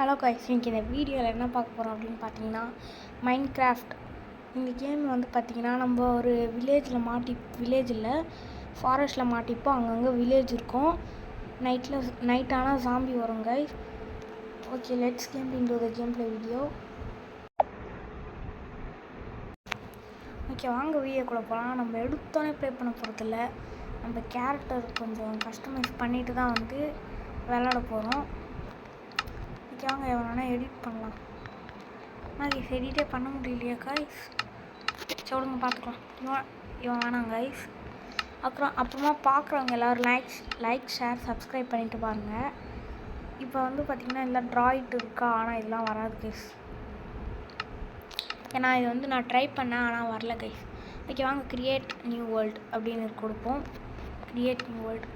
Hello guys, இன்றைக்கி இந்த வீடியோவில் என்ன பார்க்க போகிறோம் அப்படின்னு பார்த்தீங்கன்னா, மைன்கிராஃப்ட். இந்த கேம் வந்து பார்த்திங்கன்னா நம்ம ஒரு வில்லேஜில் ஃபாரஸ்ட்டில் மாட்டிப்போம். அங்கங்கே வில்லேஜ் இருக்கும். நைட் ஆனால் ஜாம்பி வரும் guys. Okay, let's game into the game play video. Okay, வாங்க வீடியோக்குள்ளே போகலாம். நம்ம எடுத்தோன்னே ப்ளே பண்ண போகிறதில்ல. நம்ம கேரக்டர் கொஞ்சம் கஸ்டமைஸ் பண்ணிட்டு தான் வந்து விளாட போகிறோம். வாங்க எவனா எடிட் பண்ணலாம். ஆனால் எடிட்டே பண்ண முடியலையா கைஸ்? சொல்லுங்க பார்த்துக்கலாம். இவன் வேணாம் கைஸ். அப்புறமா பார்க்குறவங்க எல்லோரும் லைக் ஷேர் சப்ஸ்கிரைப் பண்ணிவிட்டு பாருங்கள். இப்போ வந்து பார்த்திங்கன்னா எல்லாம் ட்ராயிட் இருக்கா, ஆனால் இதெல்லாம் வராது கைஸ். ஏன்னா இது வந்து நான் ட்ரை பண்ணேன், ஆனால் வரல கைஸ். ஓகே, வாங்க கிரியேட் நியூ வேர்ல்டு அப்படின்னு கொடுப்போம். Create new world.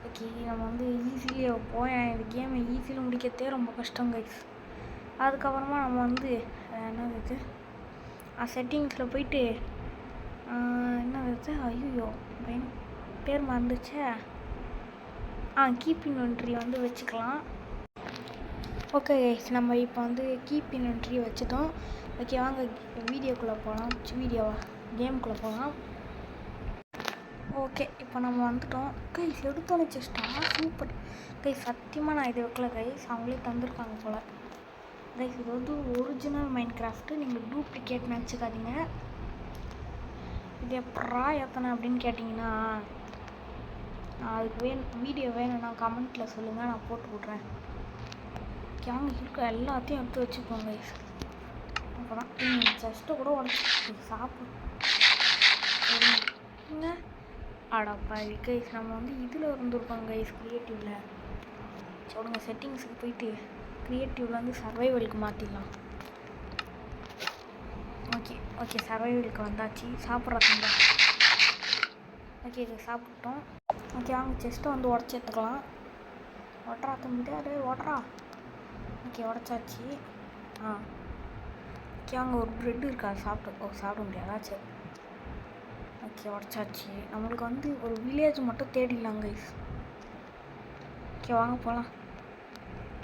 ஓகே, நம்ம வந்து ஈஸிலியே வைப்போம். ஏன்னா இந்த கேமை ஈஸியில் முடிக்கிறதே ரொம்ப கஷ்டம் கைஸ். அதுக்கப்புறமா நம்ம வந்து என்னது செட்டிங்ஸில் போயிட்டு என்னது ஐயோ பேர் மறந்துச்சே. கீப் இன்வென்ட்ரி வந்து வச்சுக்கலாம். ஓகே கைஸ், நம்ம இப்போ வந்து கீப் இன்வென்ட்ரி வச்சுட்டோம். ஓகே, வாங்க வீடியோக்குள்ளே போகலாம். கேமுக்குள்ளே போகலாம். ஓகே, இப்போ நம்ம வந்துட்டோம் கைஸ். எடுத்தோன்னு செஸ்டா சூப்பர் கைஸ். சத்தியமாக நான் இது வைக்கல கைஸ், அவங்களே தந்துருக்காங்க போல் கைஸ். இது வந்து ஒரிஜினல் மைன்கிராஃப்ட்டு, நீங்கள் டூப்ளிகேட் நினச்சிக்காதீங்க. இது எப்படா ஏற்றணும் அப்படின்னு கேட்டிங்கன்னா, அதுக்கு வீடியோ வேணும்னா கமெண்ட்டில் சொல்லுங்கள், நான் போட்டு விட்றேன். அங்கே இருக்க எல்லாத்தையும் எடுத்து வச்சுப்போம் கைஸ். அப்போ தான் செஸ்ட்டை கூட உடச்சி சாப்பிடுங்க. அடப்பா கைஸ், நம்ம வந்து இதில் இருந்துருக்கோம் கைஸ், க்ரியேட்டிவில். சொல்லுங்க, செட்டிங்ஸுக்கு போயிட்டு க்ரியேட்டிவில் வந்து சர்வைவலுக்கு மாற்றிடலாம். ஓகே சர்வைவலுக்கு வந்தாச்சு. சாப்பிட்றதுங்க. ஓகே, இதை சாப்பிட்டோம். ஓகே, வாங்க செஸ்ட்டை வந்து உடச்சி எடுத்துக்கலாம். ஒட்டுறா தம்பிட்டு அது ஓட்டுறா. ஓகே, உடச்சாச்சு. ஓகே, வாங்க ஒரு ப்ரெட் இருக்கா, சாப்பிட முடியாதாச்சு. ஓகே, உடச்சாச்சு. நம்மளுக்கு வந்து ஒரு வில்லேஜ் மட்டும் தேடிடலாம் கைஸ். ஓகே, வாங்க போகலாம்.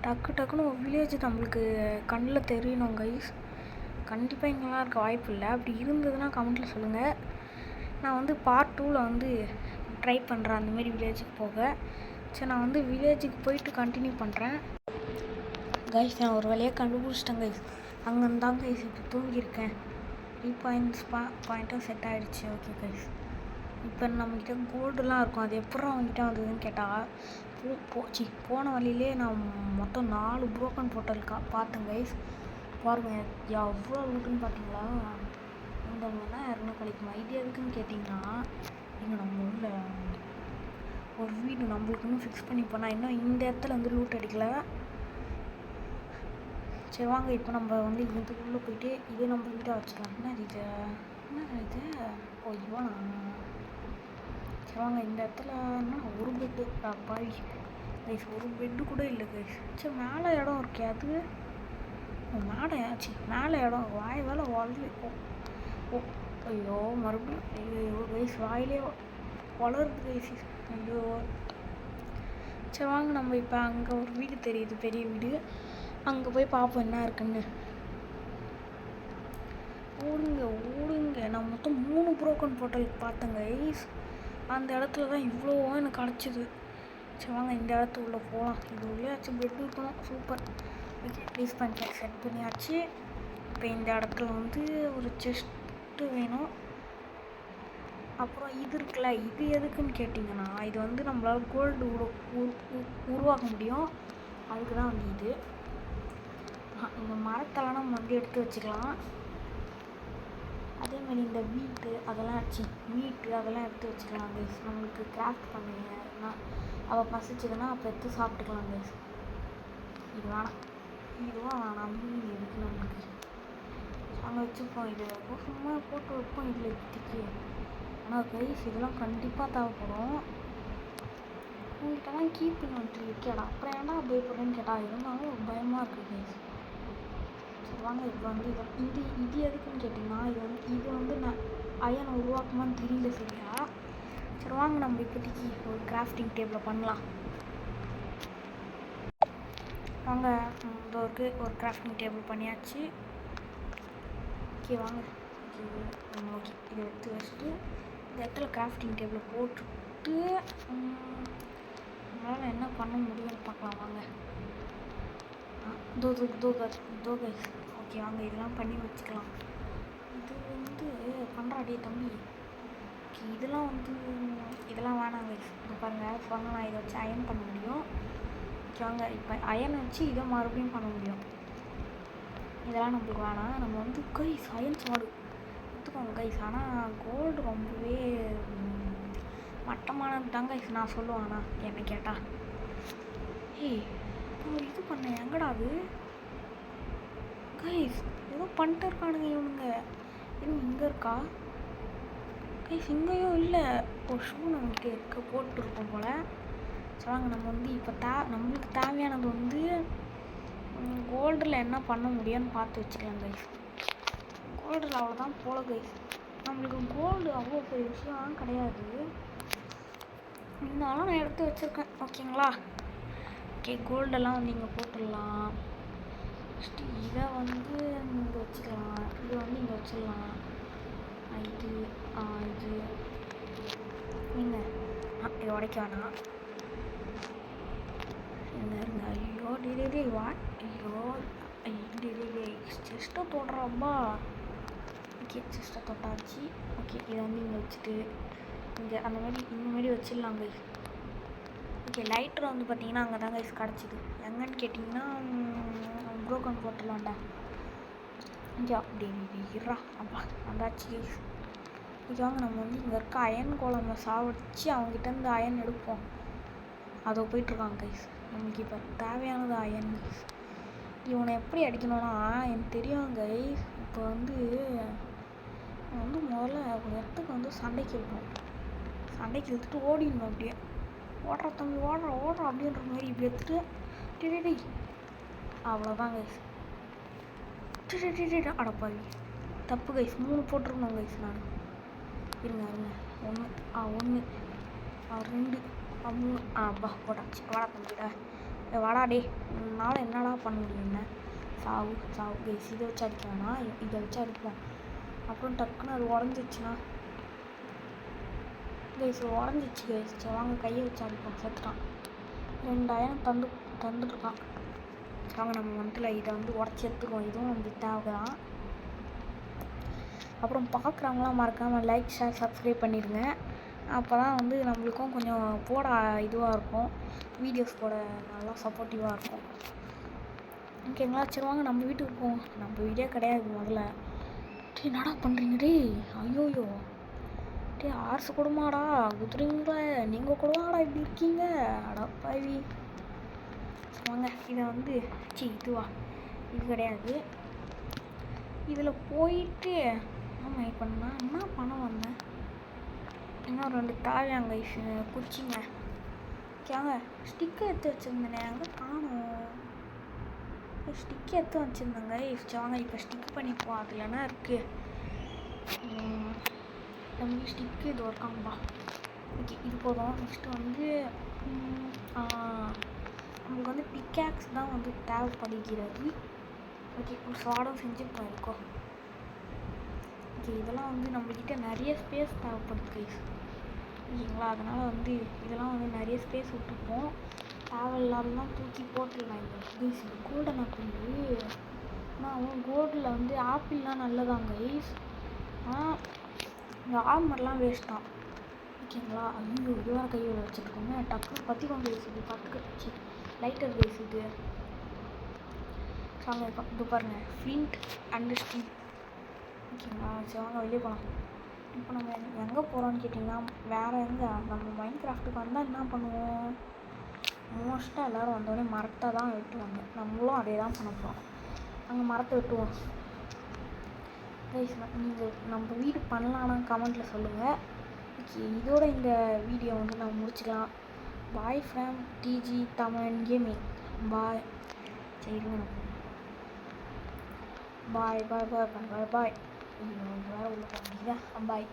டக்குன்னு ஒரு வில்லேஜ் நம்மளுக்கு கண்ணில் தெரியணும் கைஸ். கண்டிப்பாக இங்கெல்லாம் இருக்க வாய்ப்பு இல்லை. அப்படி இருந்ததுன்னா கமெண்ட்டில் சொல்லுங்கள். நான் வந்து பார்ட் 2ல் வந்து ட்ரை பண்ணுறேன் அந்தமாரி வில்லேஜுக்கு போக. சரி, நான் வந்து வில்லேஜுக்கு போயிட்டு கண்டினியூ பண்ணுறேன் கைஸ். நான் ஒரு வேலையாக கண்டுபிடிச்சிட்டேன் கைஸ். அங்கேருந்து தான் கைஸ் இப்போ தூங்கியிருக்கேன். 3 பாயிண்ட்டும் செட் ஆகிடுச்சு. ஓகே கைஸ், இப்போ நம்மக்கிட்ட கோல்டுலாம் இருக்கும். அது எப்போ அவங்ககிட்ட வந்ததுன்னு கேட்டால் போன வழியிலே நான் மொத்தம் 4 ப்ரோக்கன் போர்ட்டல் பார்த்தேன் கைஸ். பாருங்கள் எவ்வளோ லூட்டுன்னு பார்த்தீங்களா? இந்த மாதிரினா யாருன்னா கிடைக்குமா? இது எதுக்குன்னு கேட்டிங்கன்னா, இங்கே நம்ம ஊரில் ஒரு வீடு நம்மளுக்குன்னு ஃபிக்ஸ் பண்ணி போனால் இன்னும் இந்த இடத்துல வந்து லூட் அடிக்கலை. சரி வாங்க, இப்போ நம்ம வந்து இதுக்குள்ளே போயிட்டு இது நம்ம வீட்டாக வச்சுக்கலாம். என்ன இது இவனா? சரி வாங்க, இந்த இடத்துல ஒரு பெட்டு பாய் கைஸ், ஒரு பெட்டு கூட இல்லை கைஸ். சரி, மேலே இடம் இருக்கே, அது மேலே இடம் வாய் வேலை வளர்ந்து ஐயோ மறுபடியும் ஐயோ கைஸ், வாயிலே வளருது கைஸ். ஐயோ சரி வாங்க, நம்ம இப்போ அங்கே ஒரு வீடு தெரியுது, பெரிய வீடு. அங்கே போய் பார்ப்போம் என்ன இருக்குன்னு. ஓடுங்க. நான் மொத்தம் 3 ப்ரோக்கன் போர்ட்டல் பார்த்தேங்க கைஸ். அந்த இடத்துல தான் இவ்வளோ எனக்கு கிடச்சிது. சரி வாங்க, இந்த இடத்துக்குள்ளே போகலாம். இது உள்ளேயாச்சும் பெட் இருக்கணும். சூப்பர். ஓகே, ப்ளீஸ் பண்ணி செட் பண்ணியாச்சு. இப்போ இந்த இடத்துல வந்து ஒரு செஸ்ட்டு வேணும். அப்புறம் இது இருக்குல்ல, இது எதுக்குன்னு கேட்டிங்கன்னா, இது வந்து நம்மளால் கோல்டு உருவாக்க முடியும். அதுக்கு தான் வந்து இது. இந்த மரத்தெல்லாம் நம்ம வந்து எடுத்து வச்சுக்கலாம். அதேமாதிரி இந்த மீட்டு அதெல்லாம் எடுத்து வச்சுக்கலாம் கைஸ். நம்மளுக்கு கிராஃப்ட் பண்ணுங்கன்னா அவள் பசிச்சதுன்னா அப்போ எடுத்து சாப்பிட்டுக்கலாம் கைஸ். இது வேணாம் மீன் எதுக்கு நம்மளுக்கு அங்கே வச்சுப்போம். இது சும்மா போட்டு வைப்போம் இதில் இப்போதைக்கு. ஆனால் கைஸ் இதெல்லாம் கண்டிப்பாக தேவைப்படும். உங்கள்கிட்டலாம் கீப் இன்வென்ட்ரி இருக்கேடா, அப்புறம் ஏன்டா பயப்படுறேன்னு கேட்டால் இருந்தாலும் ஒரு பயமாக இருக்குது கைஸ். சரி வாங்க, இப்போ வந்து இது எதுக்குன்னு கேட்டிங்கன்னா, இது வந்து நான் அயன் உருவாக்குமான்னு தெரியல சரியா. சரி வாங்க, நம்ம இப்போதைக்கு ஒரு கிராஃப்டிங் டேபிளை பண்ணலாம். வாங்க இதோ இருக்குது ஒரு கிராஃப்டிங் டேபிள் பண்ணியாச்சு. ஓகே வாங்க. ஓகே இதை எடுத்து வச்சுட்டு இந்த இடத்துல கிராஃப்டிங் டேபிள் போட்டுட்டு நம்மளால் என்ன பண்ண முடியும்னு பார்க்கலாம் வாங்க. தோ கைஸ். ஓகே வாங்க இதெல்லாம் பண்ணி வச்சுக்கலாம். இது வந்து பண்ணுறாடே தம்பி. ஓகே இதெல்லாம் வேணாம் கைஸ். இது பாருங்கள் சொன்ன நான் இதை வச்சு அயன் பண்ண முடியும். ஓகே வாங்க இப்போ அயன் வச்சு இதை மறுபடியும் பண்ண முடியும். இதெல்லாம் நம்மளுக்கு வேணாம். நம்ம வந்து கைஸ் அயன் ஸ்வாடு எடுத்துக்கோங்க கைஸ். ஆனால் கோல்டு ரொம்பவே மட்டமானது தான் கைஸ் நான் சொல்லுவேன். ஆனால் என்ன கேட்டால் இது பண்ணேன் எங்கடா அது கைஸ் ஏதோ பண்ணிட்டு இருக்கானுங்க இவனுங்க. இன்னும் இங்கே இருக்கா கைஸ்? இங்கேயும் இல்லை. ஒரு ஷூ நம்மகிட்ட போட்டுருக்கோம் போல். சொல்லுவாங்க நம்ம வந்து இப்போ நம்மளுக்கு தேவையானது வந்து கோல்டில் என்ன பண்ண முடியும்னு பார்த்து வச்சுக்கலாம் கைஸ். கோல்டில் அவ்வளோதான் போல கைஸ். நம்மளுக்கு கோல்டு அவ்வளோ பெரிய விஷயம் கிடையாது. இருந்தாலும் நான் எடுத்து வச்சுருக்கேன். ஓகேங்களா? ஓகே கோல்டெல்லாம் வந்து இங்கே போட்டுடலாம். ஃபஸ்ட்டு இதை வந்து இங்கே வச்சுக்கலாம். இதை வந்து இங்கே வச்சிடலாம். இது நீங்கள் இதை உடைக்க வேணாம். இருங்க ஐயோ டே வாட் ஐயோ டே செஸ்ட்டை தொடுறப்பா. ஓகே செஸ்ட்டை தொட்டாச்சு. ஓகே இதை வந்து இங்கே வச்சுட்டு இங்கே இந்த மாதிரி வச்சிடலாம் கைஸ். ஓகே லைட்டர் வந்து பார்த்தீங்கன்னா அங்கே தான் கைஸ் கிடச்சிது. எங்கன்னு கேட்டிங்கன்னா ப்ரோக்கன் போட்டுடலாம்டா. இங்கே அப்படி இருறா அப்பா வந்தாச்சு கைஸ். ஓகே வாங்க நம்ம வந்து இங்கே இருக்க அயன் கோலமை சாவடிச்சு அவங்ககிட்டருந்து அயன் எடுப்போம். அதை போயிட்டுருக்காங்க கைஸ். நம்மளுக்கு இப்போ தேவையானது அயன் கைஸ். இவனை எப்படி அடிக்கணும்னா எனக்கு தெரியும் கைஸ். இப்போ வந்து முதல்ல ஒரு இடத்துக்கு வந்து சண்டைக்கு இழுக்கணும். சண்டைக்கு இழுத்துட்டு ஓடிடணும். அப்படியே ஓடுற தம்பி ஓடுற அப்படின்ற மாதிரி இப்படி எடுத்துட்டு டே அவ்வளோதான் கைஸ். அடப்பாவி தப்பு கைஸ். 3 போட்டிருக்கணும் கைஸ். நான் இருங்க 1 2 3 அப்பா போட்டாச்சு. வாடா தம்பிடா வாடா டே. உன்னால் என்னடா பண்ண முடியும்? என்ன சாவு கைஸ். இதை வச்சு அடிக்க வேணாம். இதை வச்சு அடிப்போம். அப்புறம் டக்குன்னு அது உடஞ்சிச்சுன்னா கைஸ் உடஞ்சிச்சு கைஸ். சரி வாங்க கையை வச்சு அடிப்போம். செத்துட்டான். 2000 தந்துட்டுருக்கான். வாங்க நம்ம வந்துல இதை வந்து உடச்சி எடுத்துக்குவோம். இதுவும் நம்மளுக்கு தேவை தான். அப்புறம் பார்க்குறவங்களாம் மறக்காமல் லைக் ஷேர் சப்ஸ்கிரைப் பண்ணிடுங்க. அப்போ தான் வந்து நம்மளுக்கும் கொஞ்சம் போட இதுவாக இருக்கும். வீடியோஸ் போட நல்லா சப்போர்ட்டிவாக இருக்கும். ஓகேங்களா? சரி வாங்க நம்ம வீட்டுக்கு போவோம். நம்ம வீடியோ கிடையாது முதல்ல. என்னடா பண்ணுறீங்க டே? ஐயோயோ டே ஆர்ஸ் கொடுமாடா குத்துறீங்களா? நீங்கள் கொடுமாடா இப்படி இருக்கீங்க? அடப்பாவி. வாங்க இதை வந்து இதுவா இது கிடையாது. இதில் போயிட்டு ஆமாம் இப்போ நான் என்ன பண்ண வந்தேன்? இன்னும் 2 தாவியாங்க குச்சிங்க. ஓகேங்க ஸ்டிக்கை எடுத்து வச்சுருந்தேனே அங்கே காணும். ஸ்டிக்கை எடுத்து வச்சுருந்தேங்க. வாங்க இப்போ ஸ்டிக் பண்ணிப்போம். அதில் என்ன இருக்குது? தம்பி ஸ்டிக்கு இது ஒர்க்காம்பா. ஓகே இது போதும். நெக்ஸ்ட்டு வந்து நமக்கு வந்து பிக்காக்ஸ் தான் வந்து தேவைப்படுகிறது. ஓகே ஒரு ஸ்வாடும் செஞ்சு போயிருக்கோம். ஓகே இதெல்லாம் வந்து நம்மக்கிட்ட நிறைய ஸ்பேஸ் தேவைப்படுது கைஸ். ஓகேங்களா? அதனால் வந்து இதெல்லாம் வந்து நிறைய ஸ்பேஸ் விட்டுப்போம். தேவையில்லாதெல்லாம் தூக்கி போட்டுடலாம். இந்த கைஸ் இது கோல்டன் ஆப்பிள். ஆனால் கோல்டில் வந்து ஆப்பிள்லாம் நல்லதாங்க கைஸ். ஆனால் இந்த ஆர்மர்லாம் வேஸ்ட் தான். ஓகேங்களா? ஐயோ இது வேறு கையில் வச்சுருக்கோங்க. டக்குன்னு பற்றி கொண்டு வச்சுது பத்துக்கு லைட்டர் கைஸ் இது. வாங்க இது பாருங்கள் ஃப்ளிண்ட் அண்டு ஸ்டீல். ஓகேங்களா? சரி வாங்க வெளியே போகலாம். இப்போ நம்ம எங்கே போகிறோன்னு கேட்டிங்கன்னா வேறு எங்கே நம்ம மைன்கிராஃப்ட்டுக்கு வந்தால் என்ன பண்ணுவோம்? மோஸ்ட்டாக எல்லோரும் வந்தோடனே மரத்தை தான் வெட்டுவாங்க. நம்மளும் அதே தான் பண்ண போகிறோம். அங்கே மரத்தை வெட்டுவோம் கைஸ். நீங்கள் நம்ம வீடு பண்ணலான்னா கமெண்ட்டில் சொல்லுங்கள். ஓகே இதோட இந்த வீடியோ வந்து நம்ம முடிச்சுக்கலாம். Bye from DG Tamil gaming. Bye. சரிங்க பாய் பாய் பாய் பாய் பாய் பாய். வேறு உள்ள போகிறீங்க. பாய்.